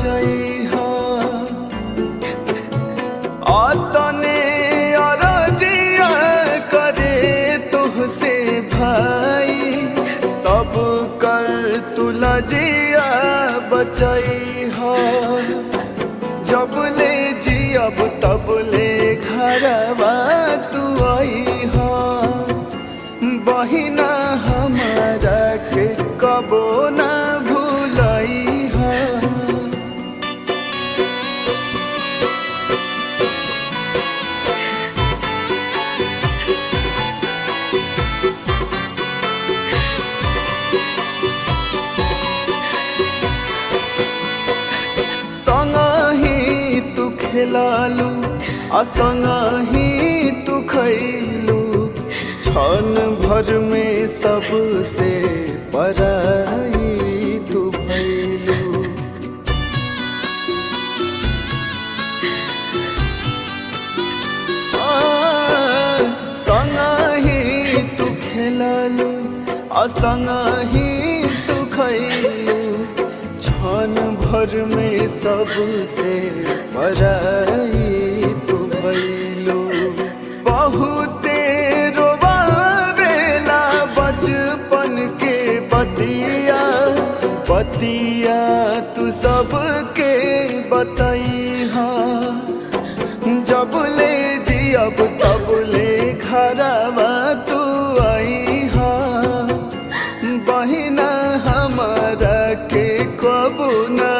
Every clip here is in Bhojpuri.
बचैहा तने अरजिया करे तुहसे भाई सब कर तू लजिया बचैहा जब ले जियब तब ले घरवा तू आईहा बहिना हमारा के कबो ना भूलैहा संगही तू खेलालू असंगही तू खैलू क्षण भर में सबसे पराई तू भैलू संगही तू खेलालू असंगही तू खैलू क्षण भर में सबसे पराई तू भैलू बहुते रोवावेला बचपन के बतिया बतिया तू सबके बतैहा जब ले जियब तब ले घरवा तू आईहा बहिना हमारा के कबू ना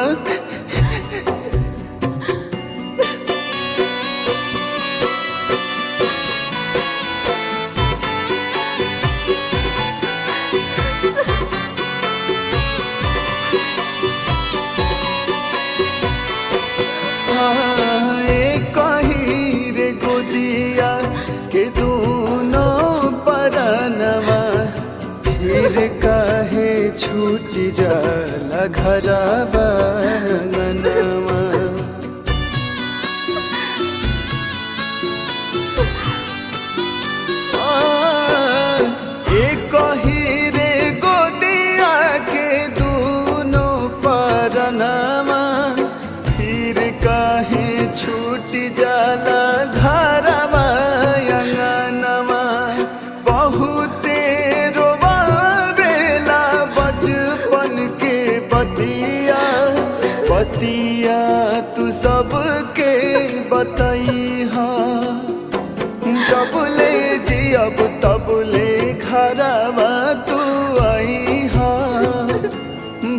कही रे गोदिया के दोनों परनवा फिर काहे छूट जाला घरवा अंगनवा कही रे गोदिया के दोनों परनवा फिर काहे छूट जाला घरवा अंगनवा बहुते रोवावेला बचपन के बतिया बतिया तू सबके बतैहा जब ले जियब तब ले घरवा तू आईहा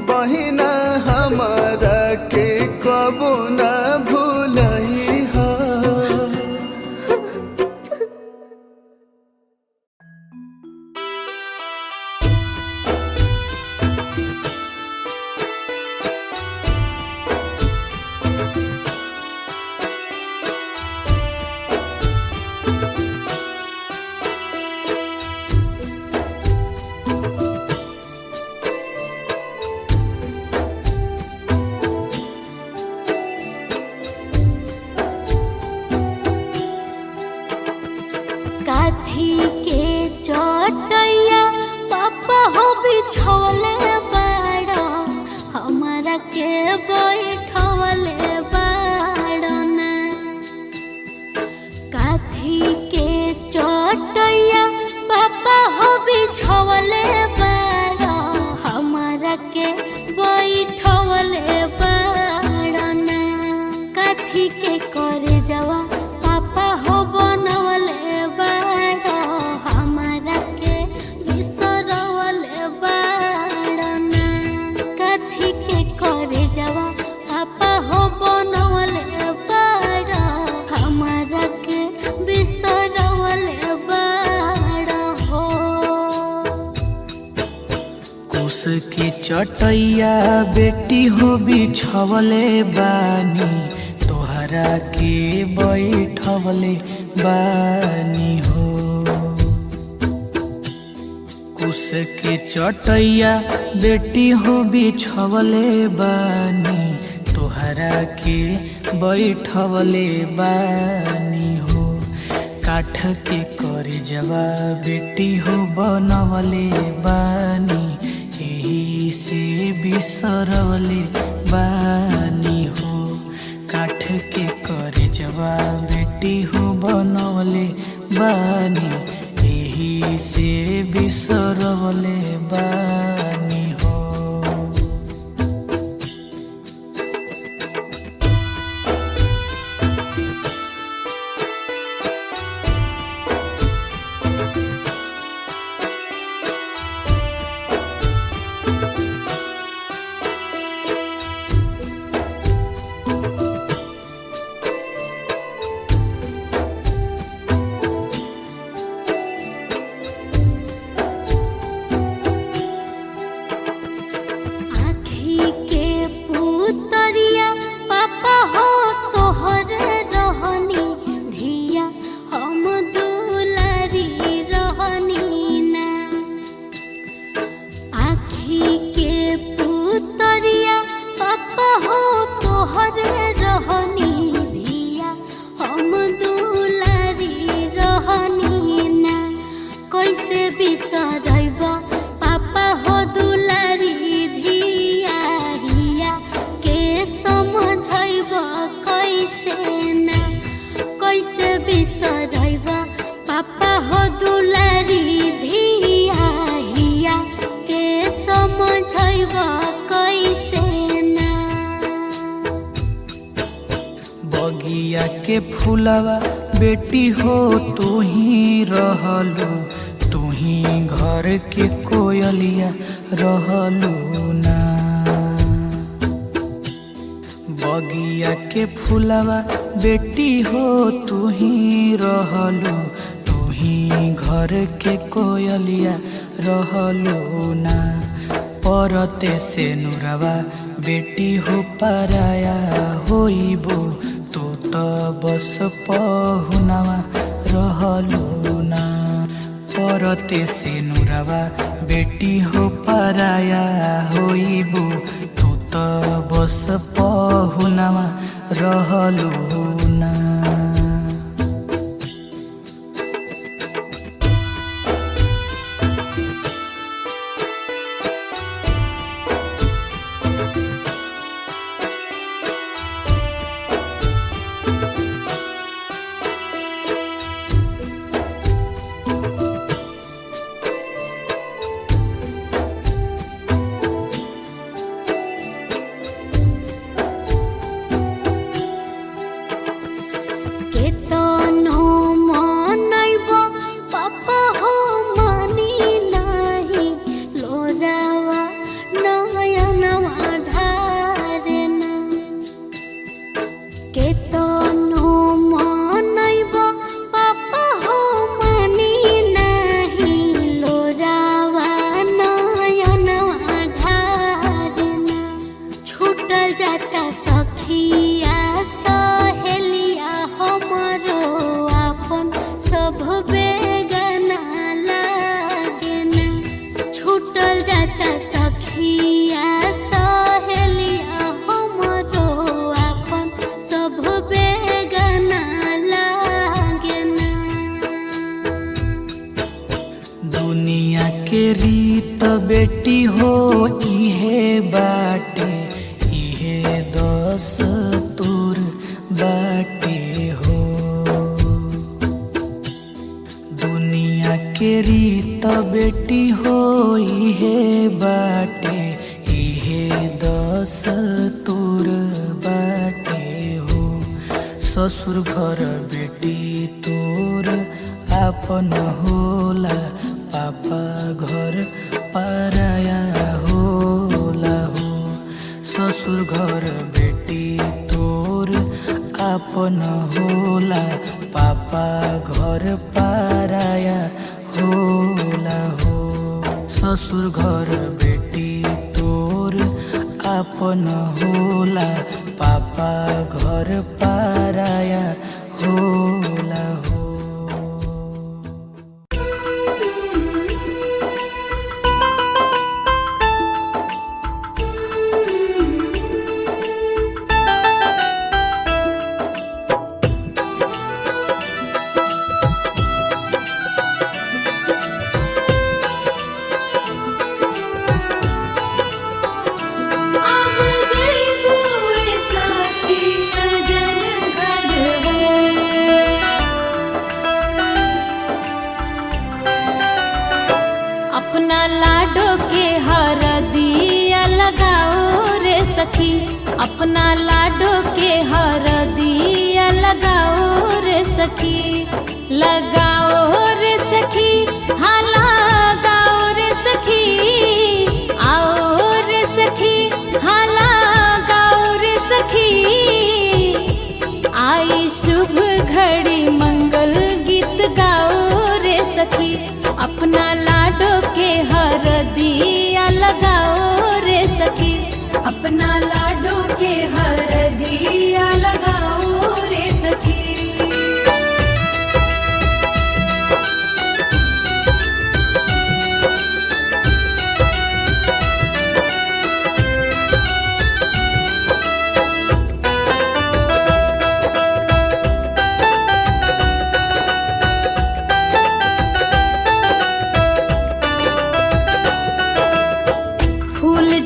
बहिना हमारा के कबो ना भूलैहा काथी के चटैया पापा हो बिछौले बाड़ा हमारा के बैठवले बाड़ना काथी के चटैया पापा हो बिछौले बाड़ा हमारा के बैठवले बाड़ना काथी के करे जावा पापा हो बनवले बाड़ा हमारा के बिसरवले बाड़ना काथी के करे जावा पापा हो बनवले बाड़ा हमारा के बिसरवले बाड़ा हो कुश की चटैया बेटी हो बिछवले बानी तोहरा के बैठवले बानी हो कुश के चटैया बेटी हो बिछवले बानी तोहरा के बैठवले बानी हो काठ के कर जवा बेटी हो बनवले बानी यही से बिसरवले बानी बानी यही से बिसरवले बानी हो। बगिया के फूलवा बेटी हो तू ही रहलू, तू ही घर के कोयलिया रहलू ना। बगिया के फूलवा बेटी हो तू ही रहलू, तू ही घर के कोयलिया रहलू ना। परते से नुरवा बेटी हो पराया होइबो, तू तो बस पहुनवा रहलू ना। परते से नुरवा बेटी हो पराया होइबो, तू तो बस पहुनवा रहलू ना। दुनिया के रीत बेटी हो इहे बाटे, इहे दस तोर बाटे हो। दुनिया के रीत बेटी हो इहे बाटे, इहे दस तोर बाटे हो। ससुर घर बेटी तोर आपन होला, पापा घर पराया होला हो। ससुर घर बेटी तोर आपन होला, पापा घर पराया होला हो। ससुर घर बेटी तोर आपन होला, पापा घर पराया होला हो। जय बोले साथी सजन अपना लाडो के हरदिया लगाओ रे सखी, अपना लाडो के हरदिया लगाओ रे सखी, लगाओ रे सखी, हाँ लगाओ रे सखी, आओ रे सखी, हाँ लगाओ रे सखी, आई शुभ घड़ी मंगल गीत गाओ रे सखी, अपना लाडो के हरदिया लगाओ रे सखी, अपना लाडो के हरदिया लगाओ रे सखी।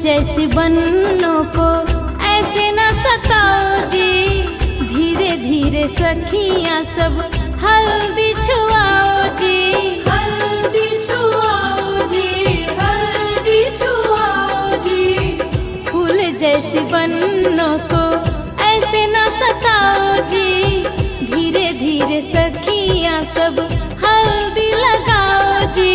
जैसी बन्नों को ऐसे न सताओ जी, धीरे धीरे सखियां सब हल्दी छुआओ जी, हल्दी छुआओ जी, हल्दी छुआओ जी। फूल जैसी बन्नों को ऐसे न सताओ जी, धीरे धीरे सखियां सब हल्दी लगाओ जी,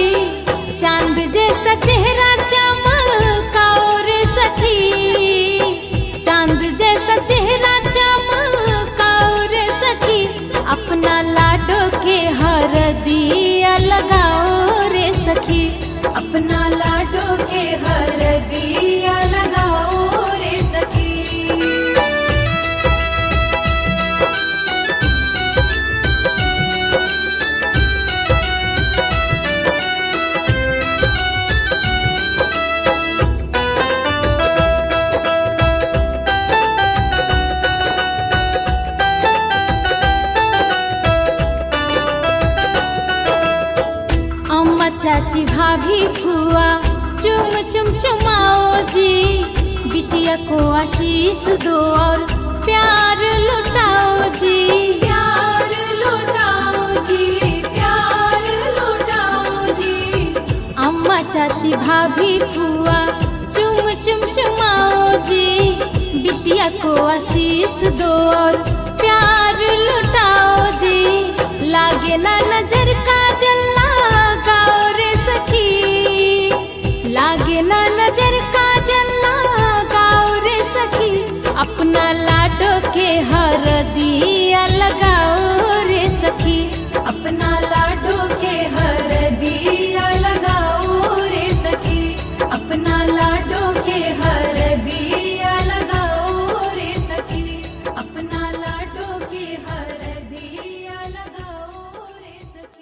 चांद जैसा चेहरा चमकाओ रे सखी, चांद जैसा चेहरा चमकाओ रे सखी, अपना लाडो के हरदिया लगाओ रे सखी, अपना लाडो के हरदिया लगाओ रे सखी। चाची भाभी फुआ चुम चुम चुमाओ जी, बिटिया को आशीष दो और प्यार लुटाओ जी, प्यार लुटाओ जी, प्यार लुटाओ जी। अम्मा चाची भाभी फुआ चुम चुम चुमाओ जी, बिटिया को आशीष दो और प्यार लुटाओ जी, लागे ना नजर का जल्ला गाओ रे सखी, लागे ना नजर का जल्ला गाओ रे सखी, अपना लाडो के हरदिया लगाओ रे सखी, अपना लाडो के हरदिया लगाओ रे सखी, अपना लाडो के हरदिया लगाओ रे सखी, अपना लाडो के हरदिया लगाओ रे सखी।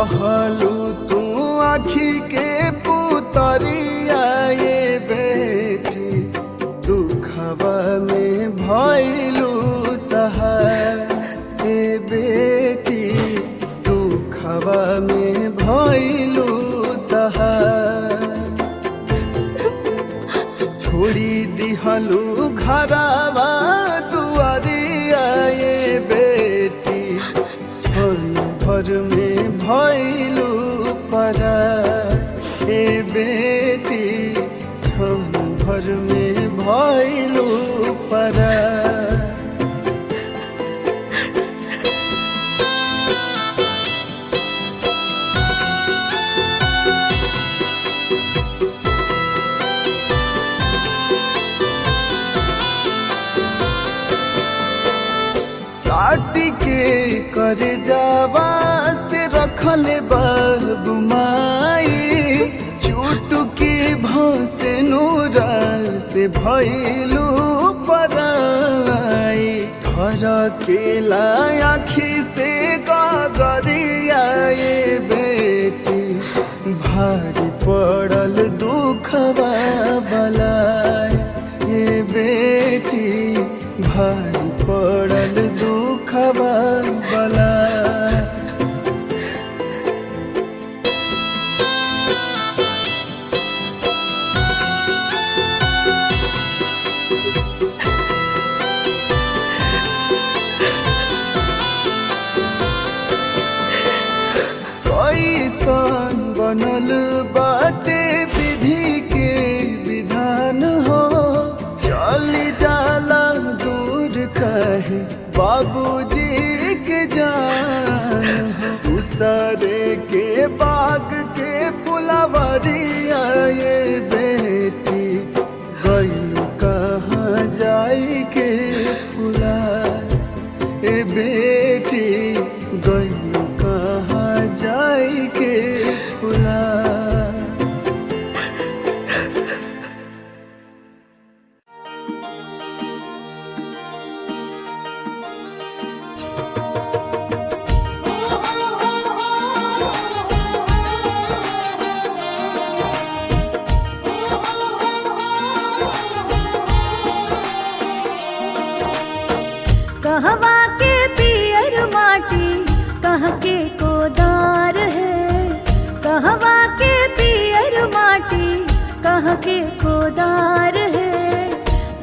रहलू तू आखी के पुतरिया ये बेटी दुखवा में भइलू सहाय ए बेटी दुखवा में भइलू सहाय छोड़ी दिहलू घरवा दुआरिया ये बेटी क्षण भर में भइलू पराय ए बेटी क्षण भर में भइलू पराय साटी के कर जावा से रखल बाबू माई चुटकी भसे नूरा से भइलू पराई धर के आखी से गगरिया ये बेटी भारी पड़ल दुखवा बलाय ये बेटी भारी पड़ल दुखवा बलाय कैसन बनल बाटे विधि के विधान हो चली जाला दूर कहे बाबूजी के जान हो दूसरे के बाग के पुलवरिया ये बेटी गइलू कहाँ जाई के पुलाय ए बेटी गइलू कहाँ जाई के पुलाय कहवा के पियर माटी कह के कोदार है कहवा के पियर माटी कह के कोदार है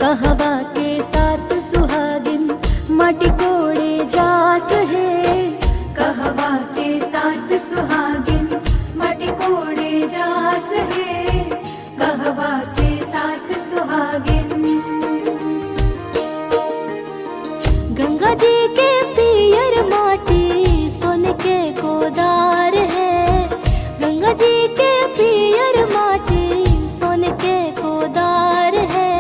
कहवा के साथ सुहागिन माटी कोड़े जास है कहवा के साथ सुहागिन माटी कोड़े जास है कहवा के साथ सुहागिन गंगा जी के पियर माटी सोन के कोदार है गंगा जी के पियर माटी सोन के कोदार है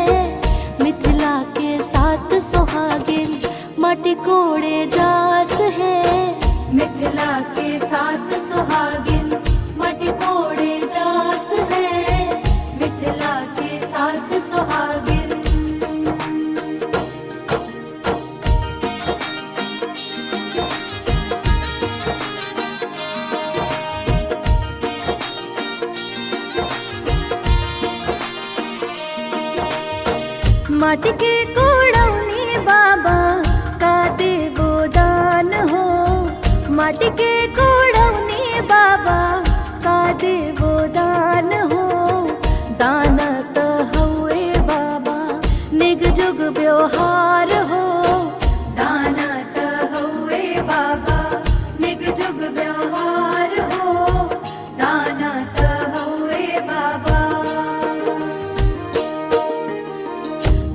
मिथिला के साथ सुहागिन माटी कोड़े जास है मिथिला के साथ सुहागिन माटी कोड़े जास है मिथिला के साथ सुहागिन माटी के कोड़ौनी बाबा का देवो दान हो माटी के कोड़ौनी बाबा का देवो दान हो दान त हउए बाबा निग जुग व्यवहार हो दान त हउए बाबा निग जुग व्यवहार हो दान त हउए बाबा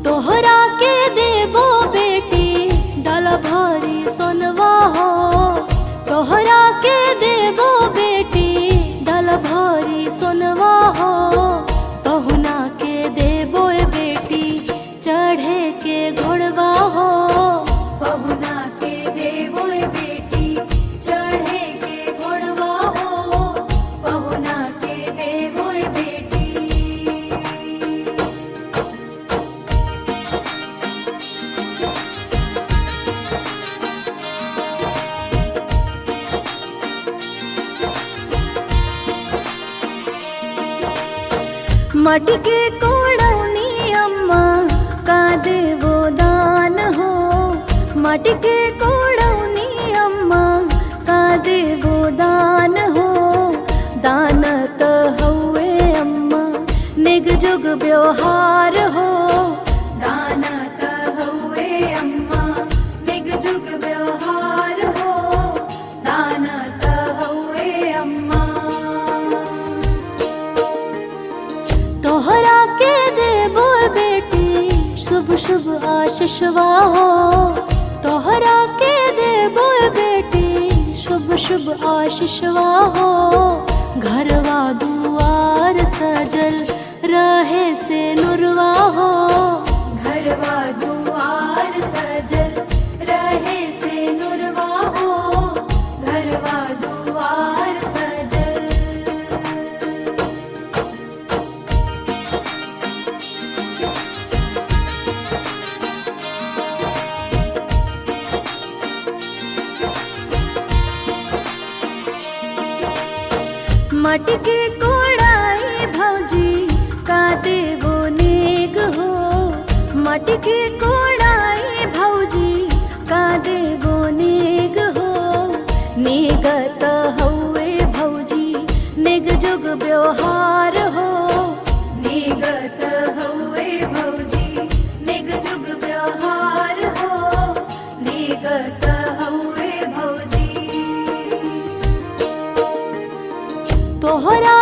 तोहरा के देबो बेटी डाल भारी सोनवा हो तोहरा के मटके कोड़ौनी अम्मा का देवो दान हो, मटके कोड़ौनी अम्मा का देवो दान हो। दान त हउए अम्मा निग जुग व्यवहार हो, दान त हउए अम्मा निग जुग व्यवहार हो, दान त हउए अम्मा। तोहरा के देबो बेटी शुभ शुभ आशीषवा हो, तोहरा के देबो बेटी शुभ शुभ आशीषवा हो। घरवा दुआर सजल रहे से नुरवा हो, घरवा दुआर सजल रहे से नुरवा हो, घरवा दुआर सजल। मटके कोड़ाई भौजी का देवो नेग हो, मटके कोड़ाई भौजी का देवो नेग हो। नेगत हउए भौजी निग जुग व्यवहार हो, नेगत हउए भौजी निग जुग व्यवहार हो, नेगत हउए भौजी। तोहरा